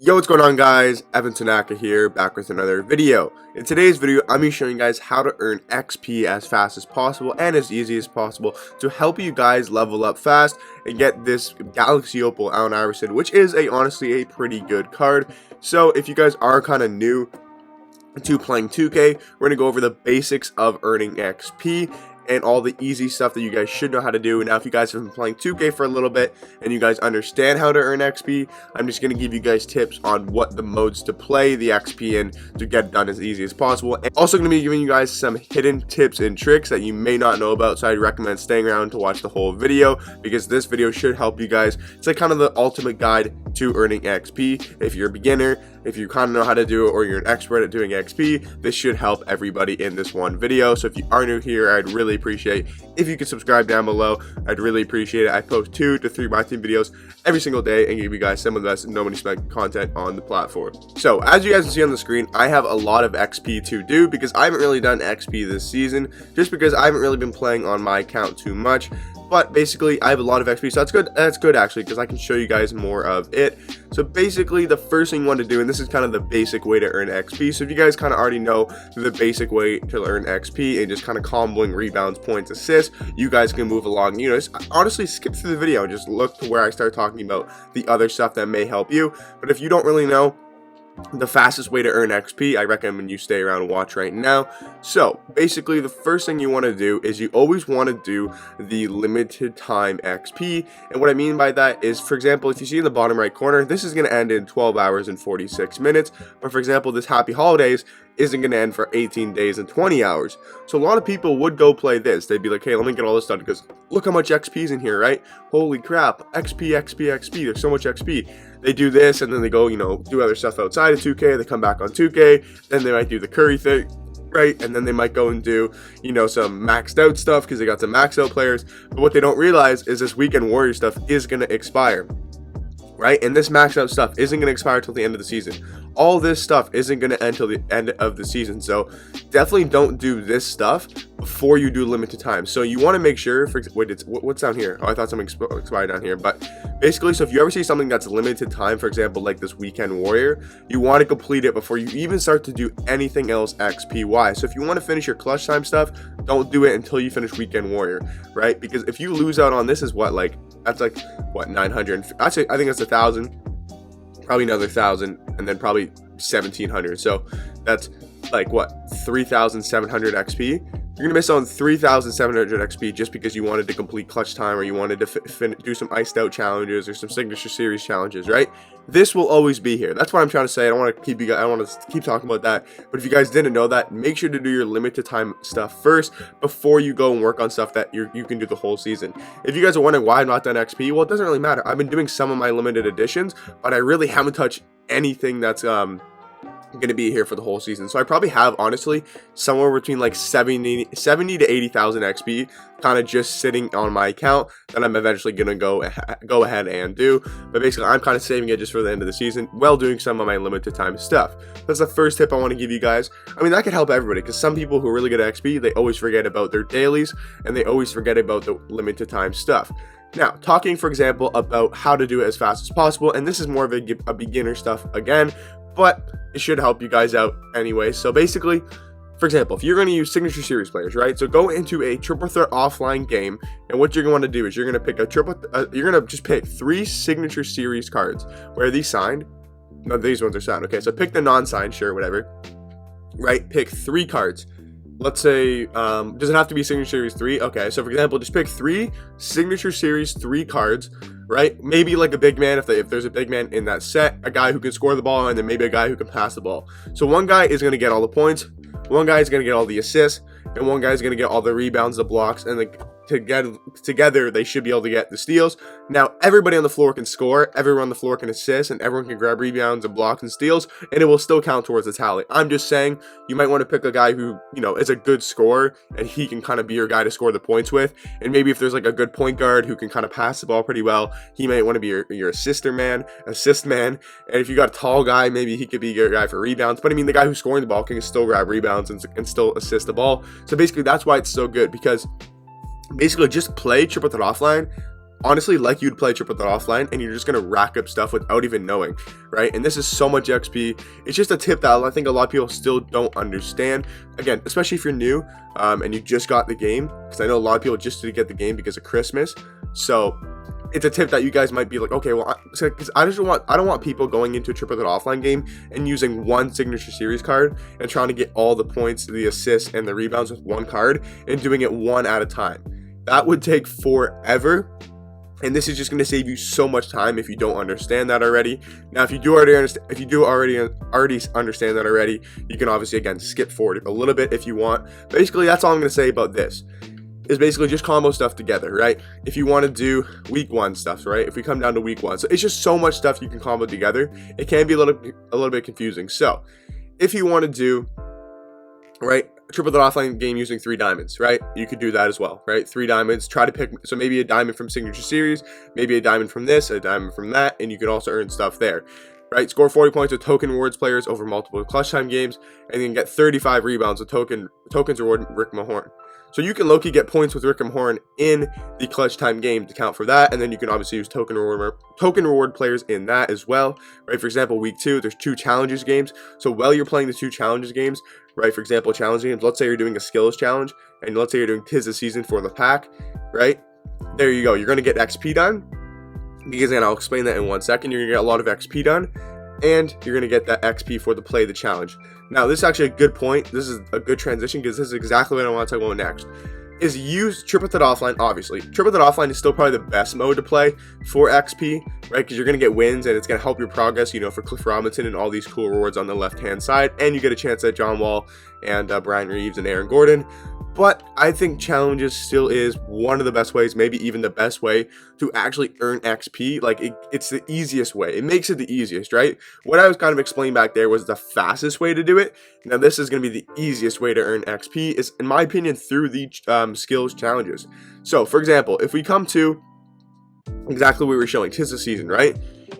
Yo, what's going on, guys? Iverson here, back with another video. In today's video, I'm going to be showing you guys how to earn XP as fast as possible and as easy as possible to help you guys level up fast and get this Galaxy Opal on Iverson, which is honestly a pretty good card. So if you guys are kind of new to playing 2K, we're going to go over the basics of earning XP and all the easy stuff that you guys should know how to do. Now, if you guys have been playing 2K for a little bit and you guys understand how to earn XP, I'm just going to give you guys tips on what the modes to play the XP in to get it done as easy as possible. And also going to be giving you guys some hidden tips and tricks that you may not know about, so I'd recommend staying around to watch the whole video, because this video should help you guys. It's like kind of the ultimate guide to earning XP. If you're a beginner, if you kind of know how to do it, or you're an expert at doing XP, this should help everybody in this one video. So if you are new here, I'd really appreciate if you could subscribe down below. I'd really appreciate it. I post 2 to 3 Myteam videos every single day and give you guys some of the best nobody spent content on the platform. So as you guys can see on the screen, I have a lot of XP to do because I haven't really done XP this season, just because I haven't really been playing on my account too much. But basically, I have a lot of XP, so that's good. That's good actually, because I can show you guys more of it. So basically, the first thing you want to do, and this is kind of the basic way to earn XP. So if you guys kind of already know the basic way to earn XP and just kind of comboing rebounds, points, assists, you guys can move along. You know, just honestly skip through the video and just look to where I start talking about the other stuff that may help you. But if you don't really know the fastest way to earn XP, I recommend you stay around and watch right now. So basically, the first thing you want to do is you always want to do the limited time XP. And what I mean by that is, for example, if you see in the bottom right corner, this is going to end in 12 hours and 46 minutes. But for example, this Happy Holidays isn't going to end for 18 days and 20 hours. So a lot of people would go play this. They'd be like, hey, let me get all this done because look how much XP is in here, right? Holy crap, XP, XP, XP, there's so much XP. They do this and then they go, do other stuff outside of 2K. They come back on 2K. Then they might do the Curry thing, right? And then they might go and do, some maxed out stuff because they got some maxed out players. But what they don't realize is this Weekend Warrior stuff is going to expire, right? And this maxed out stuff isn't going to expire till the end of the season. All this stuff isn't going to end till the end of the season. So definitely don't do this stuff before you do limited time. So you want to make sure, what's down here? Oh, I thought something expired down here. But basically, so if you ever see something that's limited time, for example, like this Weekend Warrior, you want to complete it before you even start to do anything else XP-wise. So if you want to finish your clutch time stuff, don't do it until you finish Weekend Warrior, right? Because if you lose out on this, is what, that's 900, I think that's 1,000, probably another 1,000, and then probably 1,700. So that's 3,700 XP. You're gonna miss on 3,700 XP just because you wanted to complete clutch time, or you wanted to do some iced out challenges or some signature series challenges, right? This will always be here. That's what I'm trying to say. I don't want to keep talking about that. But if you guys didn't know that, make sure to do your limited time stuff first before you go and work on stuff that you can do the whole season. If you guys are wondering why I've not done XP, well, it doesn't really matter. I've been doing some of my limited editions, but I really haven't touched anything that's going to be here for the whole season. So I probably have, honestly, somewhere between 70 to 80,000 XP kind of just sitting on my account that I'm eventually going to go ahead and do. But basically, I'm kind of saving it just for the end of the season while doing some of my limited time stuff. That's the first tip I want to give you guys. I mean, that could help everybody, because some people who are really good at XP, they always forget about their dailies and they always forget about the limited time stuff. Now, talking, for example, about how to do it as fast as possible, and this is more of a beginner stuff again, but it should help you guys out anyway. So basically, for example, if you're going to use signature series players, right? So go into a triple threat offline game, and what you're going to want to do is you're going to pick you're going to just pick 3 signature series cards. Where are these signed? No, these ones are signed. Okay, so pick the non-signed, sure, whatever. Right? Pick 3 cards. Let's say, does it have to be signature series 3? Okay, so for example, just pick 3 signature series 3 cards, right? Maybe like a big man, if there's a big man in that set, a guy who can score the ball, and then maybe a guy who can pass the ball. So one guy is going to get all the points, one guy is going to get all the assists, and one guy is going to get all the rebounds, the blocks, and together they should be able to get the steals. Now, everybody on the floor can score, everyone on the floor can assist, and everyone can grab rebounds and blocks and steals, and it will still count towards the tally. I'm just saying, you might want to pick a guy who, is a good scorer, and he can kind of be your guy to score the points with. And maybe if there's a good point guard who can kind of pass the ball pretty well, he might want to be your assist man. And if you got a tall guy, maybe he could be your guy for rebounds. But I mean, the guy who's scoring the ball can still grab rebounds and still assist the ball. So basically, that's why it's so good, because basically just play triple threat offline honestly like you'd play triple threat offline, and you're just gonna rack up stuff without even knowing, right? And this is so much XP. It's just a tip that I think a lot of people still don't understand. Again, especially if you're new and you just got the game, because I know a lot of people just did get the game because of Christmas. So it's a tip that you guys might be like, okay, well, because I don't want people going into a triple threat offline game and using one signature series card and trying to get all the points, the assists, and the rebounds with one card and doing it one at a time. That would take forever. And this is just going to save you so much time if you don't understand that already. Now, if you do already understand that already, you can obviously, again, skip forward a little bit if you want. Basically, that's all I'm going to say about this. Is basically just combo stuff together, right? If you want to do week 1 stuff, right? If we come down to week 1, so it's just so much stuff you can combo together. It can be a little bit confusing. So, if you want to do, right, a triple threat offline game using 3 diamonds, right? You could do that as well, right? 3 diamonds, try to pick, so maybe a diamond from signature series, maybe a diamond from this, a diamond from that, and you could also earn stuff there, right? Score 40 points with token rewards players over multiple clutch time games, and then get 35 rebounds with tokens reward Rick Mahorn. So you can low-key get points with Rick Mahorn in the clutch time game to count for that, and then you can obviously use token reward players in that as well, right? For example, week 2, there's 2 challenges games. So while you're playing the 2 challenges games, right? For example, challenge games. Let's say you're doing a skills challenge, and let's say you're doing 'Tis the Season for the pack, right? There you go. You're gonna get XP done, because again, I'll explain that in 1 second. You're gonna get a lot of XP done, and you're gonna get that XP for the play the challenge. Now, this is actually a good point. This is a good transition, because this is exactly what I want to talk about next. Is use triple threat offline. Obviously, triple threat offline is still probably the best mode to play for XP, right? Because you're gonna get wins, and it's gonna help your progress, you know, for Cliff Robinson and all these cool rewards on the left hand side, and you get a chance at John Wall and Brian Reeves and Aaron Gordon. But I think challenges still is one of the best ways, maybe even the best way to actually earn XP. Like, it's the easiest way. It makes it the easiest, right? What I was kind of explaining back there was the fastest way to do it. Now, this is going to be the easiest way to earn XP, is, in my opinion, through the skills challenges. So, for example, if we come to exactly what we were showing, 'Tis the Season, right?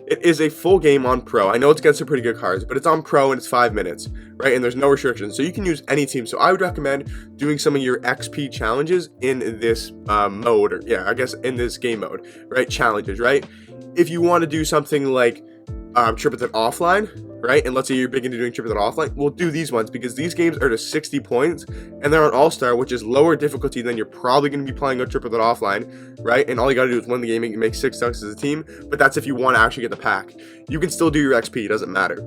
It is a full game on Pro. I know it's against some pretty good cards, but it's on Pro and it's 5 minutes, right? And there's no restrictions, so you can use any team. So I would recommend doing some of your XP challenges in this mode, or yeah, I guess in this game mode, right? Challenges, right? If you want to do something like triple threat offline, right? And let's say you're big into doing triple threat offline, we'll do these ones, because these games are to 60 points and they're on All-Star, which is lower difficulty than you're probably going to be playing a triple threat offline, right? And all you got to do is win the game and make 6 dunks as a team. But that's if you want to actually get the pack. You can still do your XP, it doesn't matter,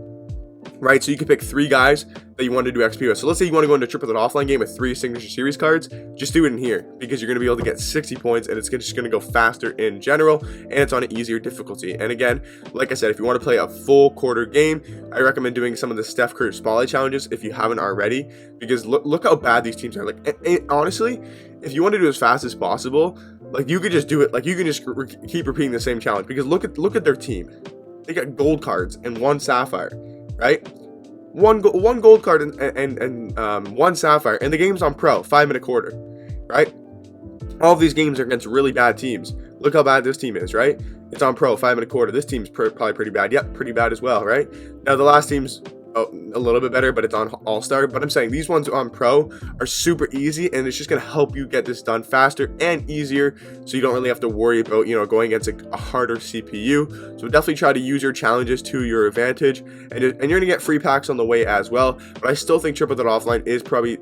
right? So you can pick 3 guys that you want to do XP with. So let's say you want to go into a triple threat offline game with 3 signature series cards. Just do it in here, because you're going to be able to get 60 points, and it's just going to go faster in general, and it's on an easier difficulty. And again, like I said, if you want to play a full quarter game, I recommend doing some of the Steph Curry Spotlight challenges if you haven't already, because look how bad these teams are. Like, and honestly, if you want to do it as fast as possible, like, you could just do it. Like, you can just keep repeating the same challenge, because look at their team. They got gold cards and 1 sapphire, right? One gold card and 1 sapphire, and the game's on Pro, 5-minute quarter, right? All of these games are against really bad teams. Look how bad this team is, right? It's on Pro, 5-minute quarter. This team's probably pretty bad. Yep, pretty bad as well, right? Now, the last team's a little bit better, but it's on All-Star. But I'm saying these ones on Pro are super easy, and it's just going to help you get this done faster and easier, so you don't really have to worry about, you know, going against a harder CPU. So definitely try to use your challenges to your advantage, and you're going to get free packs on the way as well. But I still think triple threat offline is probably,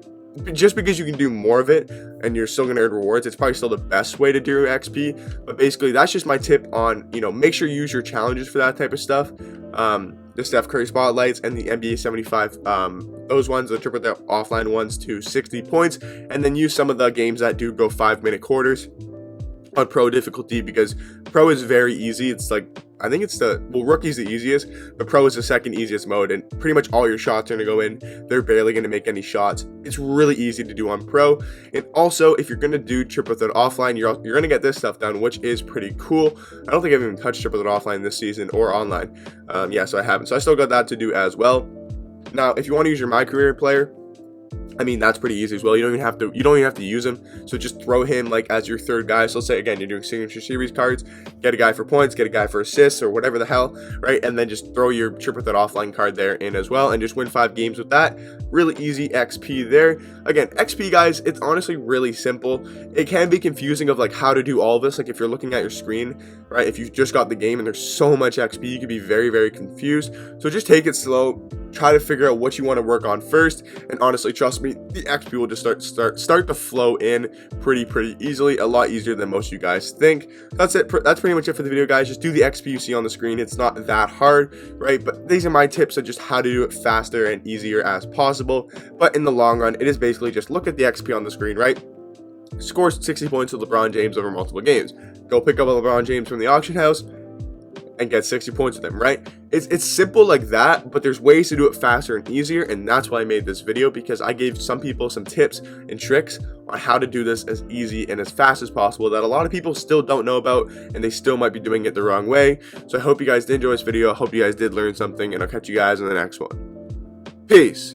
just because you can do more of it and you're still going to earn rewards, it's probably still the best way to do XP. But basically, that's just my tip on, you know, make sure you use your challenges for that type of stuff. The Steph Curry Spotlights and the NBA 75, those ones, the triple threat offline ones, to 60 points, and then use some of the games that do go 5-minute quarters on Pro difficulty, because Pro is very easy. It's like, I think it's Rookie's the easiest, but Pro is the second easiest mode, and pretty much all your shots are going to go in. They're barely going to make any shots. It's really easy to do on Pro. And also, if you're going to do triple threat offline, you're going to get this stuff done, which is pretty cool. I don't think I've even touched triple threat offline this season or online. Yeah, so I haven't. So I still got that to do as well. Now, if you want to use your My Career player, I mean, that's pretty easy as well. You don't even have to use him. So just throw him like as your third guy. So let's say again, you're doing signature series cards, get a guy for points, get a guy for assists or whatever the hell, right? And then just throw your triple threat offline card there in as well and just win 5 games with that. Really easy XP there. Again, XP guys, it's honestly really simple. It can be confusing of like how to do all this. Like if you're looking at your screen, right? If you've just got the game and there's so much XP, you could be very, very confused. So just take it slow. Try to figure out what you want to work on first, and honestly, trust me, the XP will just start to flow in pretty easily, a lot easier than most of you guys think. That's it. That's pretty much it for the video, guys. Just do the XP you see on the screen. It's not that hard, right? But these are my tips of just how to do it faster and easier as possible. But in the long run, it is basically just look at the XP on the screen, right? Scores 60 points with LeBron James over multiple games. Go pick up a LeBron James from the auction house and get 60 points with him, right? It's simple like that, but there's ways to do it faster and easier, and that's why I made this video, because I gave some people some tips and tricks on how to do this as easy and as fast as possible that a lot of people still don't know about, and they still might be doing it the wrong way. So I hope you guys did enjoy this video. I hope you guys did learn something, and I'll catch you guys in the next one. Peace.